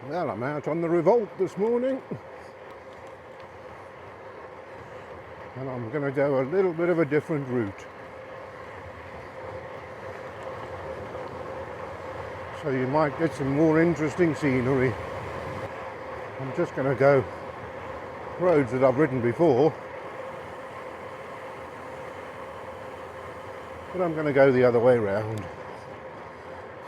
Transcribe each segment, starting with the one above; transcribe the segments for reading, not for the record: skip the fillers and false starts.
Well, I'm out on the Revolt this morning and I'm going to go a little bit of a different route. So you might get some more interesting scenery. I'm just going to go roads that I've ridden before, but I'm going to go the other way round.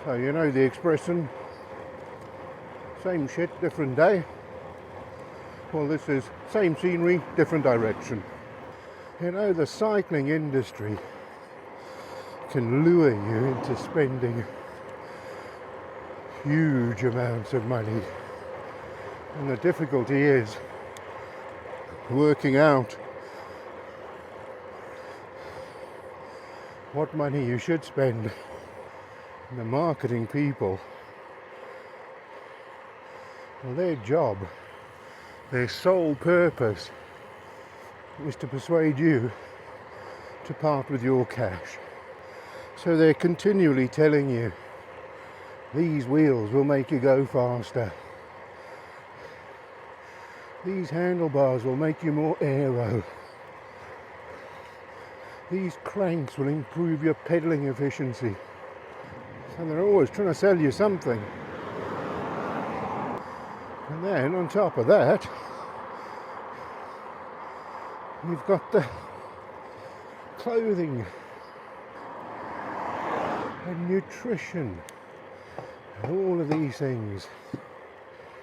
So you know the expression, same shit, different day. Well, this is same scenery, different direction. You know, the cycling industry can lure you into spending huge amounts of money. And the difficulty is working out what money you should spend. And the marketing people, well, their job, their sole purpose is to persuade you to part with your cash. So they're continually telling you, these wheels will make you go faster. These handlebars will make you more aero. These cranks will improve your pedaling efficiency. So they're always trying to sell you something. And then on top of that, you've got the clothing and nutrition and all of these things.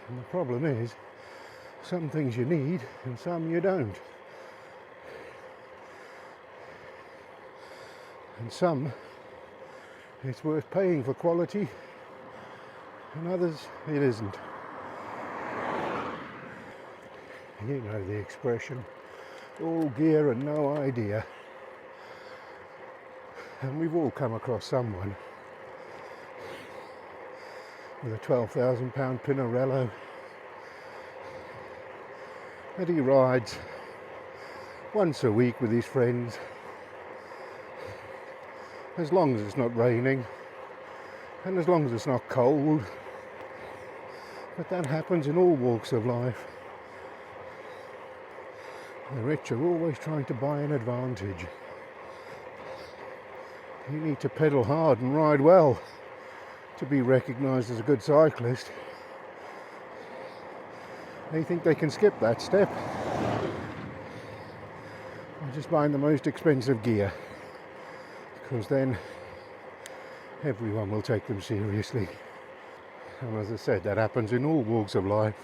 And the problem is, some things you need and some you don't. And some it's worth paying for quality, and others it isn't. You know the expression, all gear and no idea. And we've all come across someone with a £12,000 Pinarello that he rides once a week with his friends, as long as it's not raining and as long as it's not cold. But that happens in all walks of life. The rich are always trying to buy an advantage. You need to pedal hard and ride well to be recognised as a good cyclist. They think they can skip that step by just buying the most expensive gear, because then everyone will take them seriously. And as I said, that happens in all walks of life.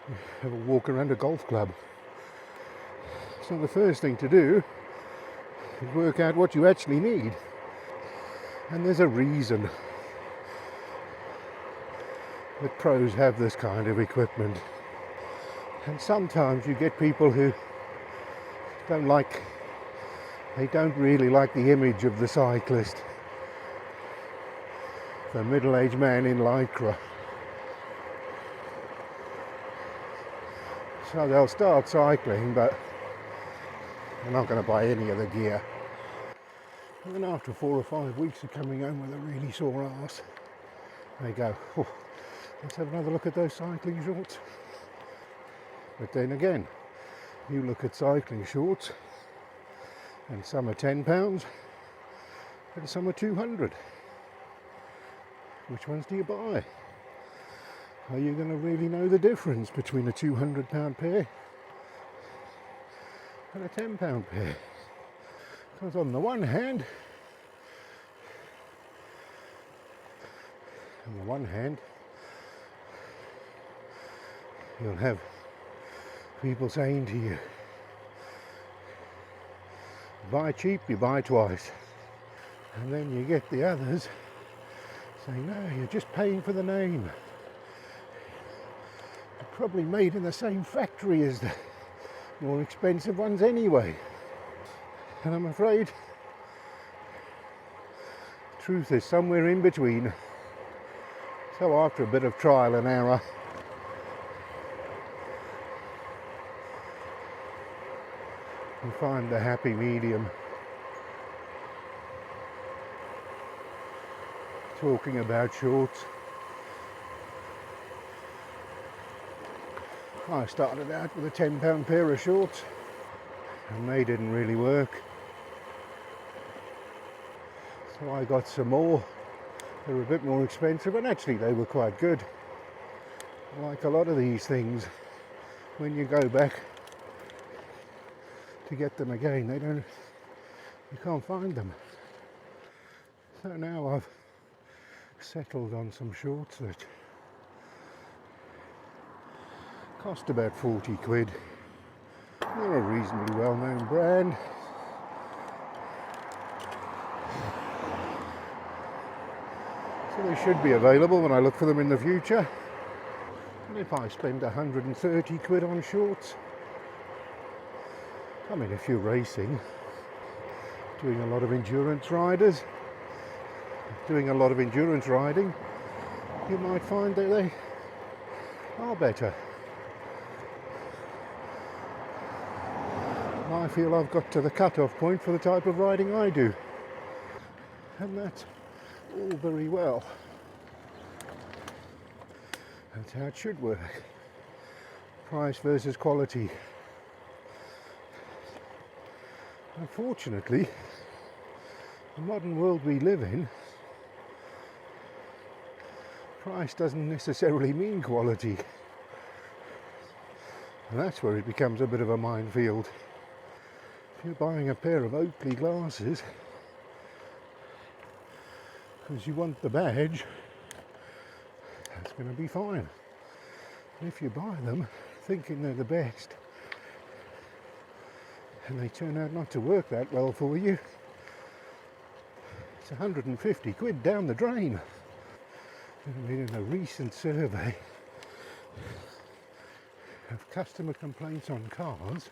You have a walk around a golf club. So the first thing to do is work out what you actually need. And there's a reason that pros have this kind of equipment. And sometimes you get people who they don't really like the image of the cyclist, the middle-aged man in lycra. So they'll start cycling, but they're not going to buy any of the gear. And then after 4 or 5 weeks of coming home with a really sore arse, they go, oh, let's have another look at those cycling shorts. But then again, you look at cycling shorts and some are £10 and some are 200. Which ones do you buy? Are you going to really know the difference between a £200 pair and a £10 pair? Because on the one hand, you'll have people saying to you, buy cheap, you buy twice. And then you get the others saying, no, you're just paying for the name. They're probably made in the same factory as the more expensive ones anyway. And I'm afraid the truth is somewhere in between. So after a bit of trial and error, you find the happy medium. Talking about shorts, I started out with a £10 pair of shorts and they didn't really work. So I got some more. They were a bit more expensive and actually they were quite good. Like a lot of these things, when you go back to get them again, you can't find them. So now I've settled on some shorts that cost about 40 quid. They're a reasonably well-known brand. So they should be available when I look for them in the future. And if I spend 130 quid on shorts, I mean, if you're racing, doing a lot of endurance riding, you might find that they are better. I feel I've got to the cut-off point for the type of riding I do. And that's all very well. That's how it should work. Price versus quality. Unfortunately, the modern world we live in, price doesn't necessarily mean quality. And that's where it becomes a bit of a minefield. If you're buying a pair of Oakley glasses because you want the badge, that's going to be fine. And if you buy them thinking they're the best and they turn out not to work that well for you, it's 150 quid down the drain. I mean, in a recent survey of customer complaints on cars,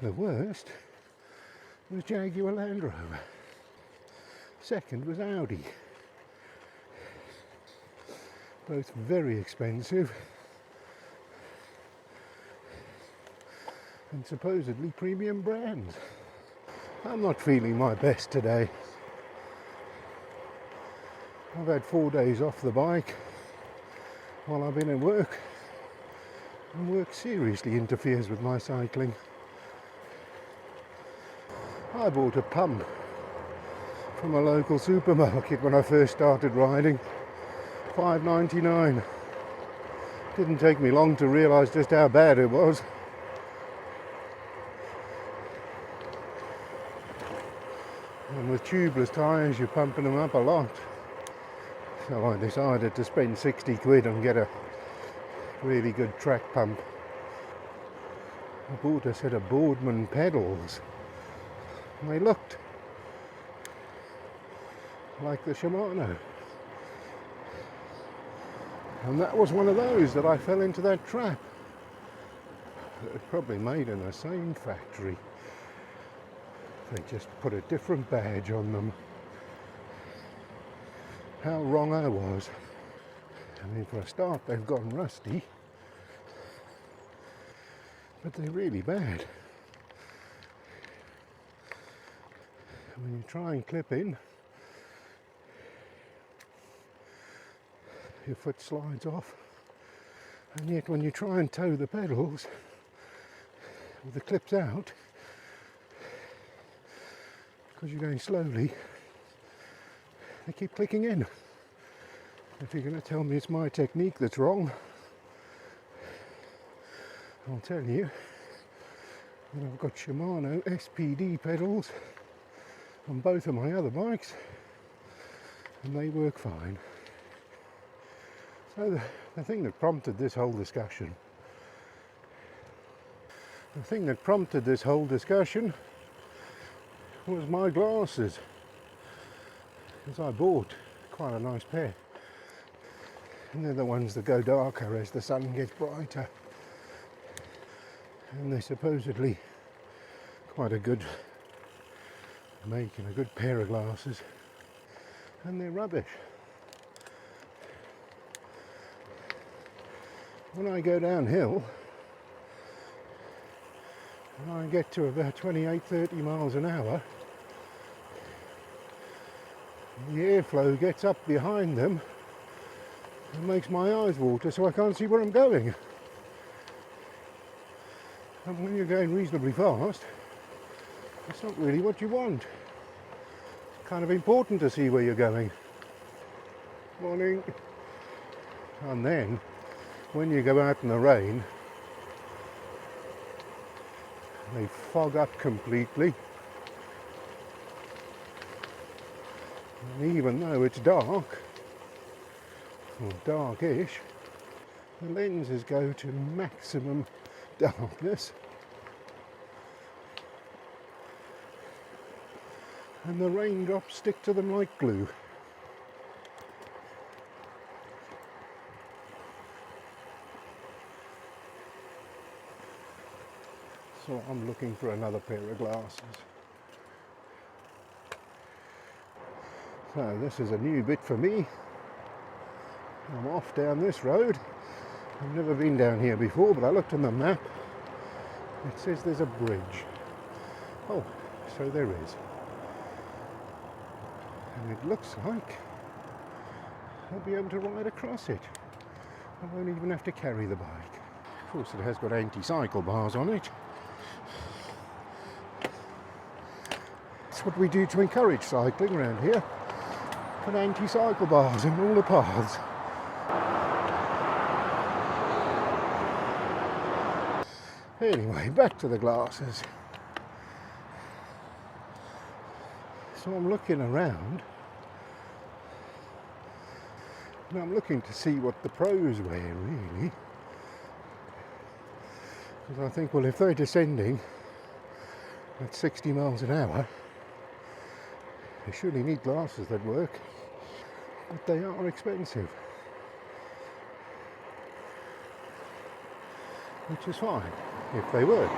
the worst was Jaguar Land Rover. Second was Audi. Both very expensive and supposedly premium brands. I'm not feeling my best today. I've had 4 days off the bike while I've been at work, and work seriously interferes with my cycling. I bought a pump from a local supermarket when I first started riding, $5.99. Didn't take me long to realise just how bad it was. And with tubeless tyres you're pumping them up a lot. So I decided to spend 60 quid and get a really good track pump. I bought a set of Boardman pedals. And they looked like the Shimano. And that was one of those that I fell into that trap. It was probably made in the same factory. They just put a different badge on them. How wrong I was. I mean, for a start, they've gone rusty. But they're really bad. When you try and clip in, your foot slides off, and yet when you try and tow the pedals with the clips out, because you're going slowly, they keep clicking in. If you're going to tell me it's my technique that's wrong, I'll tell you that I've got Shimano SPD pedals on both of my other bikes and they work fine. So the thing that prompted this whole discussion was my glasses, because I bought quite a nice pair, and they're the ones that go darker as the sun gets brighter, and they're supposedly quite a good make and a good pair of glasses, and they're rubbish. When I go downhill and I get to about 28-30 miles an hour, the airflow gets up behind them It makes my eyes water so I can't see where I'm going. And when you're going reasonably fast, it's not really what you want. It's kind of important to see where you're going. Morning. And then, when you go out in the rain, they fog up completely. And even though it's dark, or darkish, the lenses go to maximum darkness. And the raindrops stick to them like glue. So I'm looking for another pair of glasses. So this is a new bit for me. I'm off down this road. I've never been down here before, but I looked on the map. It says there's a bridge. Oh, so there is. And it looks like I'll be able to ride across it. I won't even have to carry the bike. Of course, it has got anti-cycle bars on it. That's what we do to encourage cycling around here. Put anti-cycle bars in all the paths. Anyway, back to the glasses. So I'm looking around and I'm looking to see what the pros wear, really. Because I think, well, if they're descending at 60 miles an hour, they surely need glasses that work, but they are expensive. Which is fine, if they work.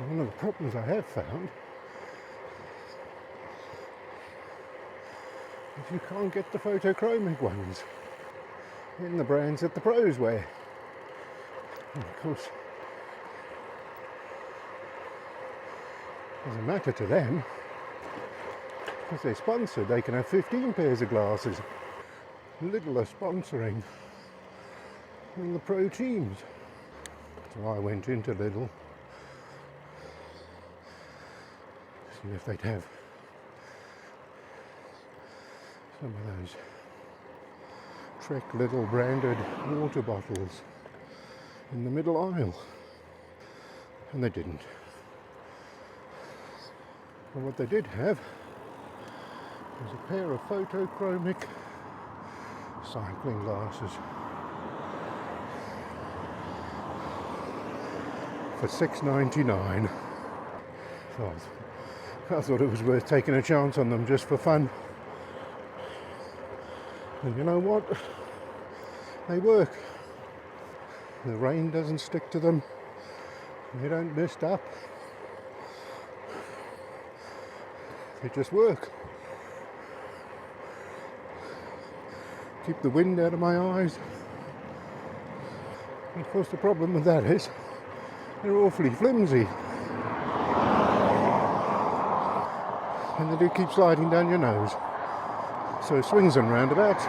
One of the problems I have found is you can't get the photochromic ones in the brands that the pros wear. And of course, it doesn't matter to them. Because they're sponsored, they can have 15 pairs of glasses. Lidl are sponsoring all the pro teams. So I went into Lidl to see if they'd have some of those Trek Lidl branded water bottles in the middle aisle. And they didn't. But what they did have was a pair of photochromic cycling glasses for $6.99. So I thought it was worth taking a chance on them just for fun. And you know what? They work. The rain doesn't stick to them. They don't mist up. They just work. Keep the wind out of my eyes. And of course the problem with that is they're awfully flimsy. And they do keep sliding down your nose. So swings and roundabouts.